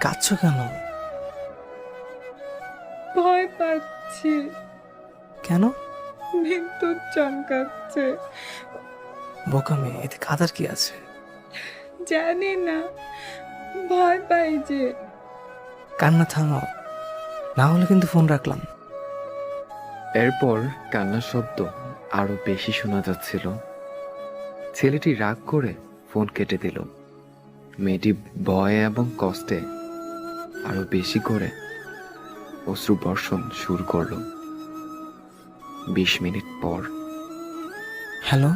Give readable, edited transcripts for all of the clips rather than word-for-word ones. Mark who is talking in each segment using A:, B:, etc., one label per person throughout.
A: কাঁদছো কেন?
B: ভয় পাচ্ছি।
A: কেন?
B: বিদ্যুৎ চমকাচ্ছে।
A: বোকা মেয়ে, এতে কাঁদার কি আছে?
B: জানি না, ভয় পাই যে।
A: কান্না থামাও, না হলে কিন্তু ফোন রাখলাম।
C: এরপর কান্নার শব্দ আরো বেশি শোনা যাচ্ছিল। ছেলেটি রাগ করে ফোন কেটে দিল। মেয়েটি ভয়ে এবং কষ্টে আরো বেশি করে অশ্রু বর্ষণ শুরু করলো। 20 মিনিট পর
A: হ্যালো,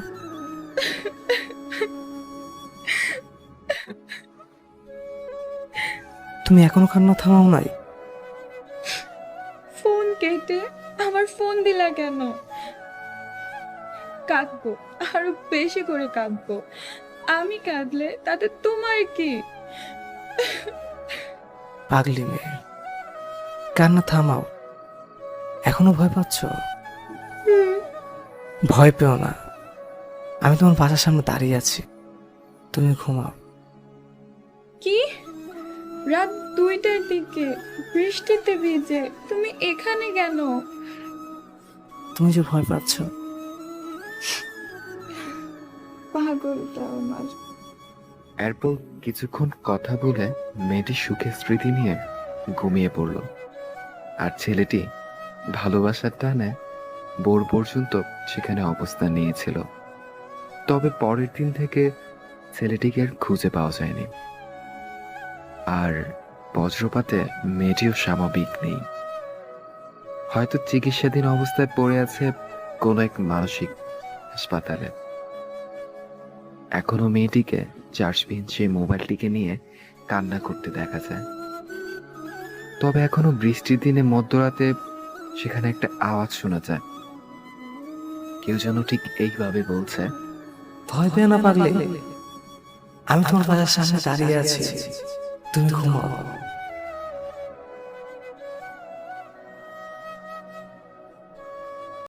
A: তুমি এখনো কান্না থামাও নাই?
B: ফোন কেটে আমার ফোন দিলা কেন? কাঁদবো, আরো বেশি করে কাঁদবো। আমি কাঁদলে তাতে তোমার কি?
A: পাগলি মেয়ে, কান্না থামাও। এখনো ভয় পাচ্ছ? ভয় পেও না, আমি তোমার বাসার সামনে দাঁড়িয়ে আছি, তুমি ঘুমাও।
B: কি? রাত 2টার দিকে বৃষ্টিতে ভিজে তুমি এখানে কেন?
A: তুমি যে ভয় পাচ্ছ।
B: পাগলটা আমার।
C: এরপর কিছুক্ষণ কথা বলে মেয়েটি সুখের স্মৃতি নিয়ে ঘুমিয়ে পড়ল। আর ছেলেটি ভালোবাসার টানে ভোর পর্যন্ত সেখানে অবস্থান নিয়েছিল। তবে পরের দিন থেকে ছেলেটিকে আর খুঁজে পাওয়া যায়নি। আর বজ্রপাতে মেয়েটিও স্বাভাবিক নেই। হয়তো চিকিৎসাধীন অবস্থায় পড়ে আছে কোনো এক মানসিক হাসপাতালে। এখনো মেয়েটিকে চার্জবিহীন সেই মোবাইলটিকে নিয়ে কান্না করতে দেখা যায়। তবে এখনো বৃষ্টির দিনে মধ্যরাতে সেখানে একটা আওয়াজ শোনা যায়। কেউ যেন ঠিক এইভাবে বলছে,
A: ভয় পেও না পাগলি, আমি তোমার বাসার সামনে দাঁড়িয়ে আছি, তুমি ঘুমাও।